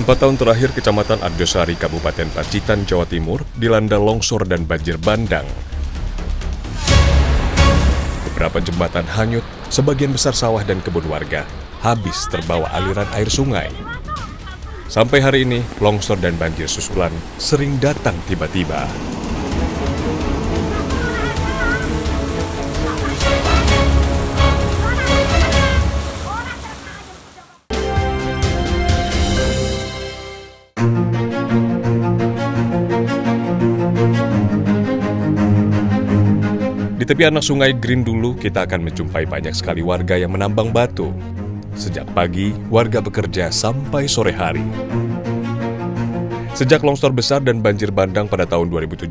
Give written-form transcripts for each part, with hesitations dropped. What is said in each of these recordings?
4 tahun terakhir, Kecamatan Arjosari, Kabupaten Pacitan, Jawa Timur, dilanda longsor dan banjir bandang. Beberapa jembatan hanyut, sebagian besar sawah dan kebun warga habis terbawa aliran air sungai. Sampai hari ini, longsor dan banjir susulan sering datang tiba-tiba. Di tepi anak sungai Grindulu, kita akan menjumpai banyak sekali warga yang menambang batu. Sejak pagi, warga bekerja sampai sore hari. Sejak longsor besar dan banjir bandang pada tahun 2017,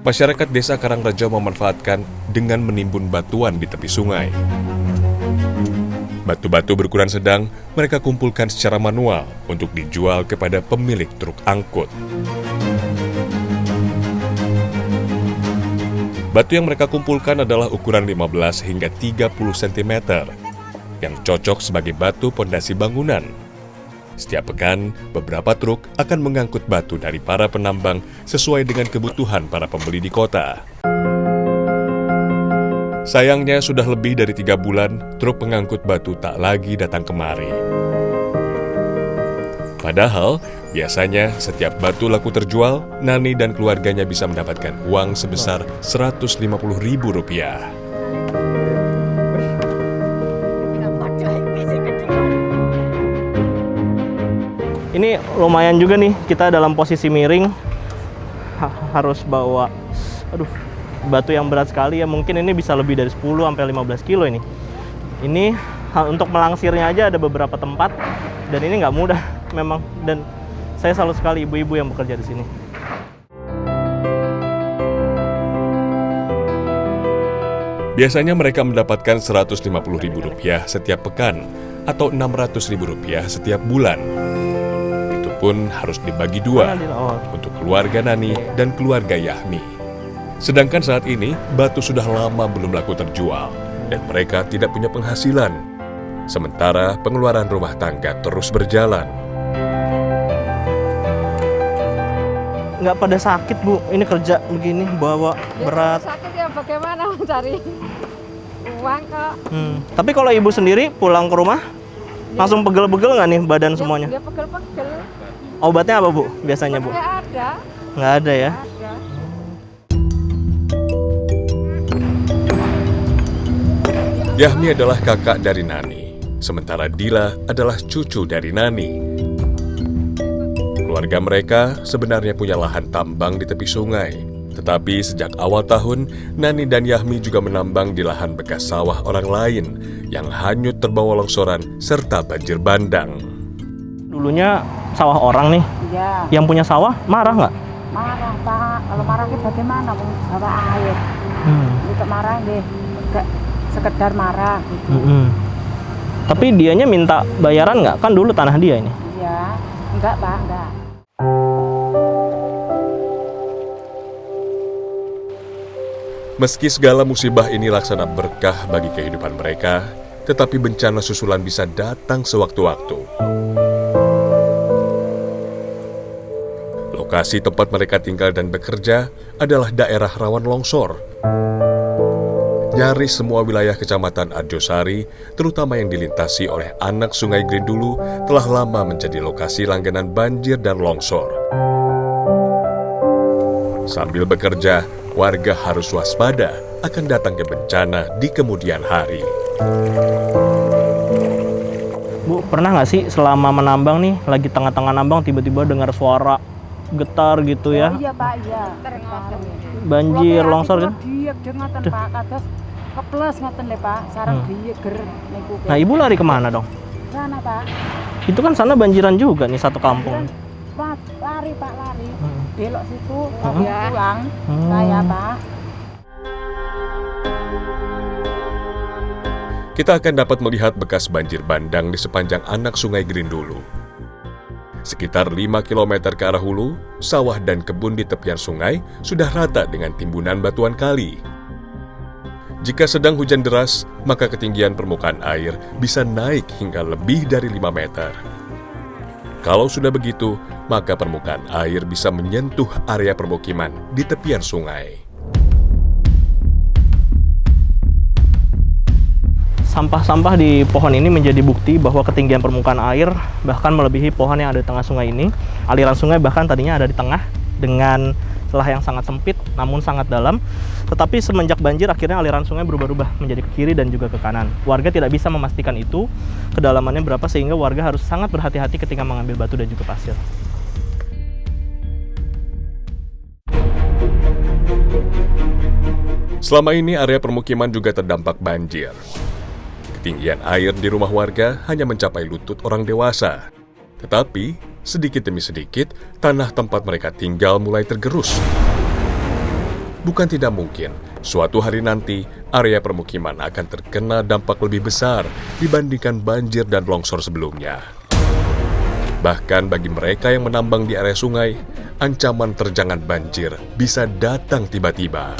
masyarakat desa Karangrejo memanfaatkan dengan menimbun batuan di tepi sungai. Batu-batu berukuran sedang mereka kumpulkan secara manual untuk dijual kepada pemilik truk angkut. Batu yang mereka kumpulkan adalah ukuran 15 hingga 30 cm, yang cocok sebagai batu pondasi bangunan. Setiap pekan, beberapa truk akan mengangkut batu dari para penambang sesuai dengan kebutuhan para pembeli di kota. Sayangnya, sudah lebih dari 3 bulan, truk pengangkut batu tak lagi datang kemari. Padahal, biasanya setiap batu laku terjual, Nani dan keluarganya bisa mendapatkan uang sebesar Rp150.000. Ini lumayan juga nih, kita dalam posisi miring, harus bawa batu yang berat sekali ya. Mungkin ini bisa lebih dari 10-15 kilo ini. Ini untuk melangsirnya aja ada beberapa tempat, dan ini nggak mudah memang, dan saya salut sekali ibu-ibu yang bekerja di sini. Biasanya mereka mendapatkan Rp150.000 setiap pekan atau Rp600.000 setiap bulan. Itu pun harus dibagi dua untuk keluarga Nani dan keluarga Yahmi. Sedangkan saat ini batu sudah lama belum laku terjual dan mereka tidak punya penghasilan. Sementara pengeluaran rumah tangga terus berjalan. Nggak pada sakit, Bu? Ini kerja begini, bawa berat. Sakit ya bagaimana mencari uang kok. Tapi kalau ibu sendiri pulang ke rumah, langsung pegel-pegel nggak nih badan semuanya? Ya pegel-pegel. Obatnya apa, Bu? Biasanya, Bu? Nggak ada. Nggak ada ya? Ada. Yahmi adalah kakak dari Nani, sementara Dila adalah cucu dari Nani. Keluarga mereka sebenarnya punya lahan tambang di tepi sungai. Tetapi sejak awal tahun, Nani dan Yahmi juga menambang di lahan bekas sawah orang lain yang hanyut terbawa longsoran serta banjir bandang. Dulunya sawah orang nih. Iya. Yang punya sawah marah nggak? Marah, Pak. Kalau marah itu bagaimana? Bawa air. Itu marah deh. Enggak sekedar marah gitu. Tapi dianya minta bayaran nggak? Kan dulu tanah dia ini. Iya. Enggak, Pak. Enggak. Meski segala musibah ini laksana berkah bagi kehidupan mereka, tetapi bencana susulan bisa datang sewaktu-waktu. Lokasi tempat mereka tinggal dan bekerja adalah daerah rawan longsor. Nyaris semua wilayah Kecamatan Arjosari, terutama yang dilintasi oleh anak sungai Grindulu, telah lama menjadi lokasi langganan banjir dan longsor. Sambil bekerja, warga harus waspada akan datangnya bencana di kemudian hari. Bu, pernah nggak sih selama menambang nih, lagi tengah-tengah nambang tiba-tiba dengar suara getar gitu ya? Oh, iya, Pak. Iya. Banjir, longsor kan? Diek ngoten, Pak. Kados keples ngoten lho, Pak. Sareng diger niku. Nah, ibu lari kemana dong? Sana, Pak. Itu kan sana banjiran juga nih, satu kampung. Lari, Pak, lari. Belok situ, pulang. Saya, Pak. Kita akan dapat melihat bekas banjir bandang di sepanjang anak sungai Grindulu. Sekitar 5 km ke arah hulu, sawah dan kebun di tepian sungai sudah rata dengan timbunan batuan kali. Jika sedang hujan deras, maka ketinggian permukaan air bisa naik hingga lebih dari 5 meter. Kalau sudah begitu, maka permukaan air bisa menyentuh area permukiman di tepian sungai. Sampah-sampah di pohon ini menjadi bukti bahwa ketinggian permukaan air bahkan melebihi pohon yang ada di tengah sungai ini. Aliran sungai bahkan tadinya ada di tengah dengan celah yang sangat sempit namun sangat dalam. Tetapi semenjak banjir akhirnya aliran sungai berubah-ubah menjadi ke kiri dan juga ke kanan. Warga tidak bisa memastikan itu kedalamannya berapa sehingga warga harus sangat berhati-hati ketika mengambil batu dan juga pasir. Selama ini area permukiman juga terdampak banjir. Ketinggian air di rumah warga hanya mencapai lutut orang dewasa. Tetapi, sedikit demi sedikit, tanah tempat mereka tinggal mulai tergerus. Bukan tidak mungkin, suatu hari nanti, area permukiman akan terkena dampak lebih besar dibandingkan banjir dan longsor sebelumnya. Bahkan bagi mereka yang menambang di area sungai, ancaman terjangan banjir bisa datang tiba-tiba.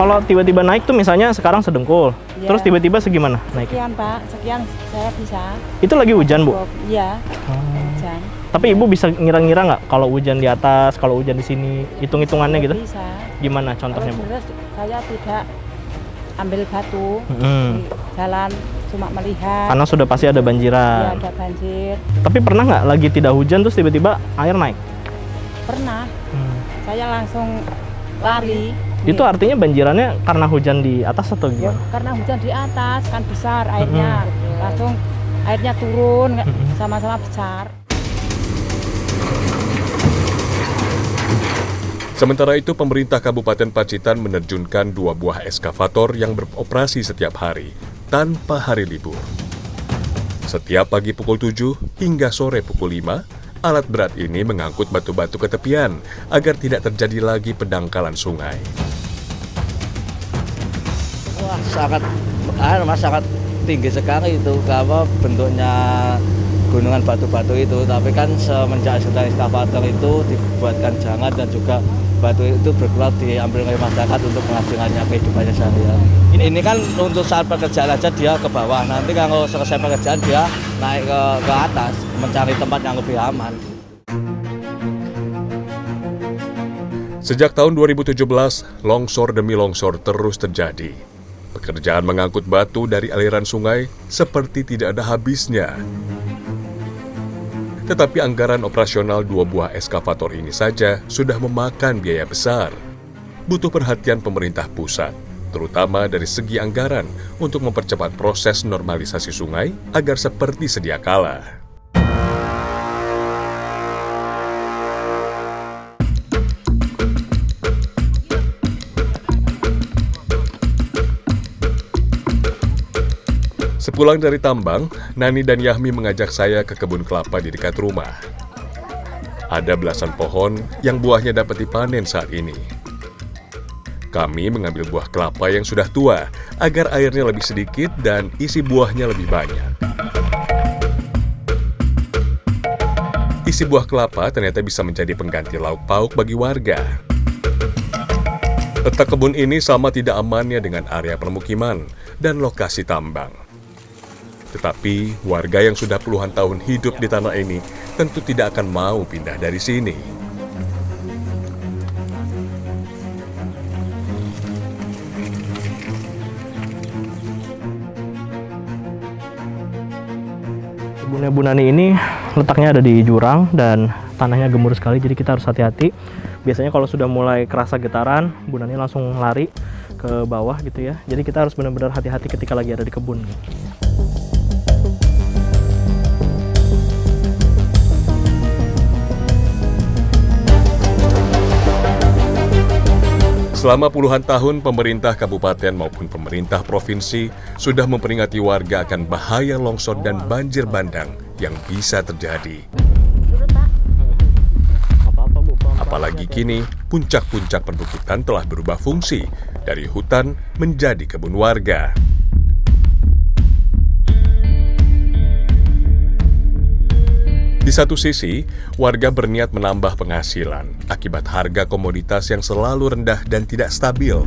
Kalau tiba-tiba naik tuh misalnya sekarang sedengkul, Ya. terus tiba-tiba segimana naik? Sekian Pak, sekian saya bisa. Itu lagi hujan, Bu? Iya, hujan. Tapi Ibu bisa ngira-ngira nggak kalau hujan di atas, kalau hujan di sini, hitung-hitungannya gitu? Bisa. Gimana contohnya, Bu? Terus saya tidak ambil batu Hmm. di jalan, cuma melihat. Karena sudah pasti ada Ya, banjiran. ada banjir. Tapi pernah nggak lagi tidak hujan terus tiba-tiba air naik? Pernah, saya langsung lari. Itu artinya banjirannya karena hujan di atas atau Ya, gimana? karena hujan di atas kan besar airnya, langsung airnya turun sama-sama besar. Sementara itu, pemerintah Kabupaten Pacitan menerjunkan 2 buah eskavator yang beroperasi setiap hari, tanpa hari libur. Setiap pagi pukul 7 hingga sore pukul 5, alat berat ini mengangkut batu-batu ke tepian agar tidak terjadi lagi pendangkalan sungai. Wah, sangat tinggi sekali itu, apa bentuknya gunungan batu-batu itu. Tapi kan semenjak sudah eskavator itu dibuatkan jangan dan juga batu itu berkeluar diambil oleh masyarakat untuk penghasilannya kehidupannya sehari-hari. Ini kan untuk saat pekerjaan aja dia ke bawah. Nanti kalau selesai pekerjaan dia naik ke atas mencari tempat yang lebih aman. Sejak tahun 2017, longsor demi longsor terus terjadi. Pekerjaan mengangkut batu dari aliran sungai seperti tidak ada habisnya. Tetapi anggaran operasional 2 buah eskavator ini saja sudah memakan biaya besar. Butuh perhatian pemerintah pusat, terutama dari segi anggaran untuk mempercepat proses normalisasi sungai agar seperti sedia kala. Sepulang dari tambang, Nani dan Yahmi mengajak saya ke kebun kelapa di dekat rumah. Ada belasan pohon yang buahnya dapat dipanen saat ini. Kami mengambil buah kelapa yang sudah tua agar airnya lebih sedikit dan isi buahnya lebih banyak. Isi buah kelapa ternyata bisa menjadi pengganti lauk pauk bagi warga. Letak kebun ini sama tidak amannya dengan area permukiman dan lokasi tambang. Tetapi warga yang sudah puluhan tahun hidup di tanah ini tentu tidak akan mau pindah dari sini. Kebunnya Bu Nani ini letaknya ada di jurang dan tanahnya gembur sekali, jadi kita harus hati-hati. Biasanya kalau sudah mulai kerasa getaran, Bu Nani langsung lari ke bawah gitu ya. Jadi kita harus benar-benar hati-hati ketika lagi ada di kebun. Selama puluhan tahun, pemerintah kabupaten maupun pemerintah provinsi sudah memperingati warga akan bahaya longsor dan banjir bandang yang bisa terjadi. Apalagi kini, puncak-puncak perbukitan telah berubah fungsi dari hutan menjadi kebun warga. Di satu sisi, warga berniat menambah penghasilan akibat harga komoditas yang selalu rendah dan tidak stabil.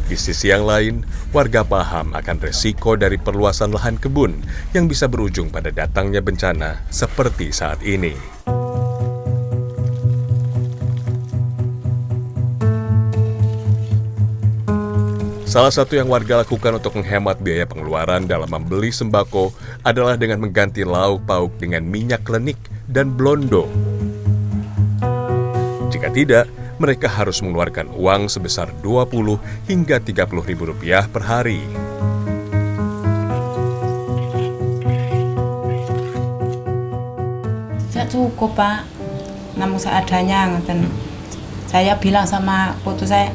Di sisi yang lain, warga paham akan resiko dari perluasan lahan kebun yang bisa berujung pada datangnya bencana seperti saat ini. Salah satu yang warga lakukan untuk menghemat biaya pengeluaran dalam membeli sembako adalah dengan mengganti lauk pauk dengan minyak klenik dan blondo. Jika tidak, mereka harus mengeluarkan uang sebesar 20 hingga 30 ribu rupiah per hari. Tidak cukup, Pak. Namun seadanya, ngoten. Saya bilang sama putu saya,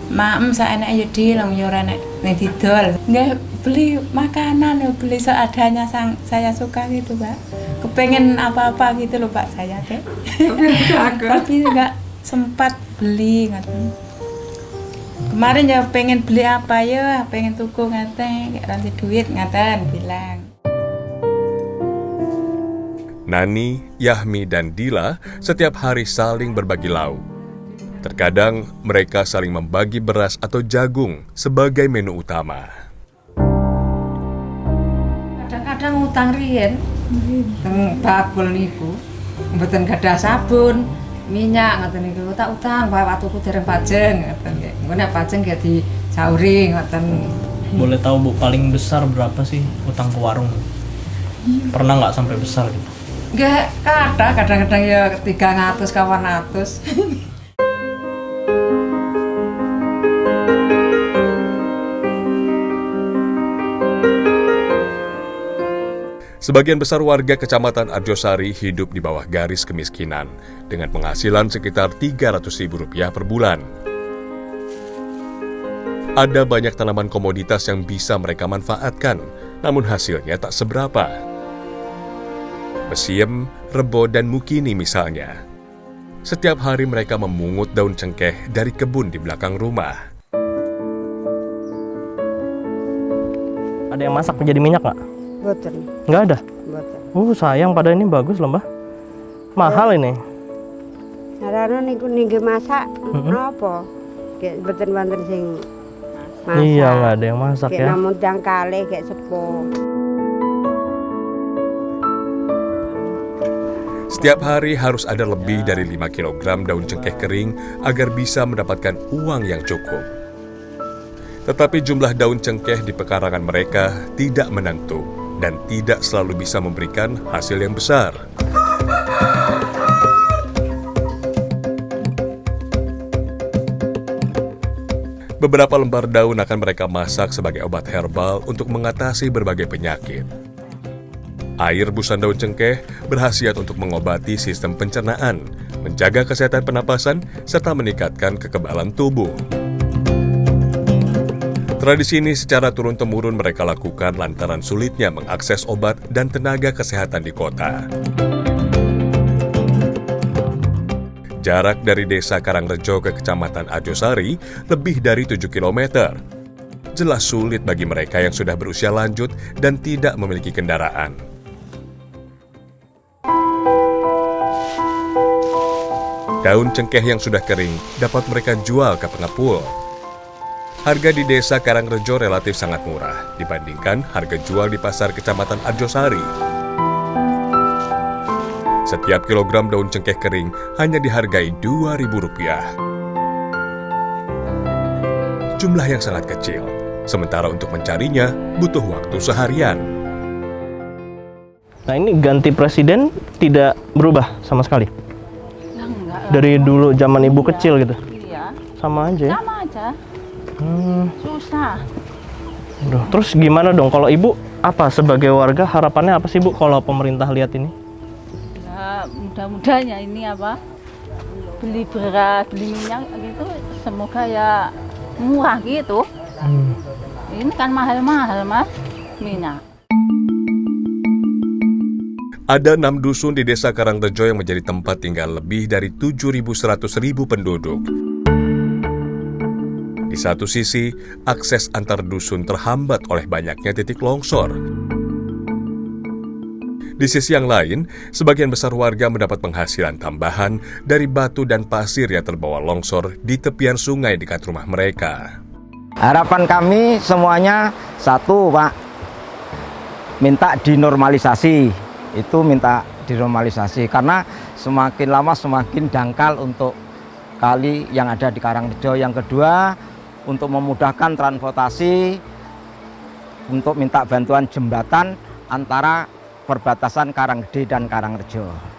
"Maem saya enak yo dilong yo renek ning didol." Nggak beli makanan, beli seadanya saya suka gitu, Pak. Kepengen apa-apa gitu loh, Pak, saya teh. Tapi enggak sempat beli ngaten. Kemarin ya pengen beli apa ya, pengen tuku ngaten, gak ranti duit ngaten bilang. Nani, Yahmi, dan Dila setiap hari saling berbagi lauk. Terkadang mereka saling membagi beras atau jagung sebagai menu utama. Kadang-kadang utang riyen teng bakul niku mboten gadah sabun, minyak ngoten niku tak utang wae waktuku dereng pajeng ngoten nggih. Engko nek pajeng nggih disauri ngoten. Boleh tahu Bu, paling besar berapa sih utang ke warung? Pernah nggak sampai besar gitu? Nggih, kadang-kadang ya 300 400. Sebagian besar warga Kecamatan Arjosari hidup di bawah garis kemiskinan dengan penghasilan sekitar Rp300.000 per bulan. Ada banyak tanaman komoditas yang bisa mereka manfaatkan, namun hasilnya tak seberapa. Besiem, rebo, dan mukini misalnya. Setiap hari mereka memungut daun cengkeh dari kebun di belakang rumah. Ada yang masak menjadi minyak nggak? Boten, Nggak ada? boten. Sayang, pada ini bagus loh, Mbak. Mahal ini. Sarana niku ninggi masak napa? Kayak boten wonten sing masak. Iya, nggak ada yang masak Kayak ya. namun tang kalih kayak sepo. Setiap hari harus ada lebih dari 5 kg daun cengkeh kering agar bisa mendapatkan uang yang cukup. Tetapi jumlah daun cengkeh di pekarangan mereka tidak menentu dan tidak selalu bisa memberikan hasil yang besar. Beberapa lembar daun akan mereka masak sebagai obat herbal untuk mengatasi berbagai penyakit. Air busan daun cengkeh berkhasiat untuk mengobati sistem pencernaan, menjaga kesehatan pernapasan, serta meningkatkan kekebalan tubuh. Tradisi ini secara turun-temurun mereka lakukan lantaran sulitnya mengakses obat dan tenaga kesehatan di kota. Jarak dari desa Karangrejo ke Kecamatan Arjosari lebih dari 7 km. Jelas sulit bagi mereka yang sudah berusia lanjut dan tidak memiliki kendaraan. Daun cengkeh yang sudah kering dapat mereka jual ke pengepul. Harga di desa Karangrejo relatif sangat murah dibandingkan harga jual di pasar Kecamatan Arjosari. Setiap kilogram daun cengkeh kering hanya dihargai Rp2.000. Jumlah yang sangat kecil, sementara untuk mencarinya butuh waktu seharian. Nah, ini ganti presiden tidak berubah sama sekali? Dari dulu zaman ibu kecil gitu? Iya, Sama aja ya? sama aja. Susah. Aduh, terus gimana dong kalau ibu apa sebagai warga harapannya apa sih Bu kalau pemerintah lihat ini? Ya, mudah-mudahan ya ini apa? Beli beras, beli minyak gitu, semoga ya murah gitu. Ini kan mahal-mahal, Mas, minyak. Ada 6 dusun di desa Karangrejo yang menjadi tempat tinggal lebih dari 7.100.000 penduduk. Di satu sisi, akses antar dusun terhambat oleh banyaknya titik longsor. Di sisi yang lain, sebagian besar warga mendapat penghasilan tambahan dari batu dan pasir yang terbawa longsor di tepian sungai dekat rumah mereka. Harapan kami semuanya satu, Pak, minta dinormalisasi. Itu minta dinormalisasi karena semakin lama semakin dangkal untuk kali yang ada di Karangrejo. Yang kedua, untuk memudahkan transportasi, untuk minta bantuan jembatan antara perbatasan Karanggede dan Karangrejo.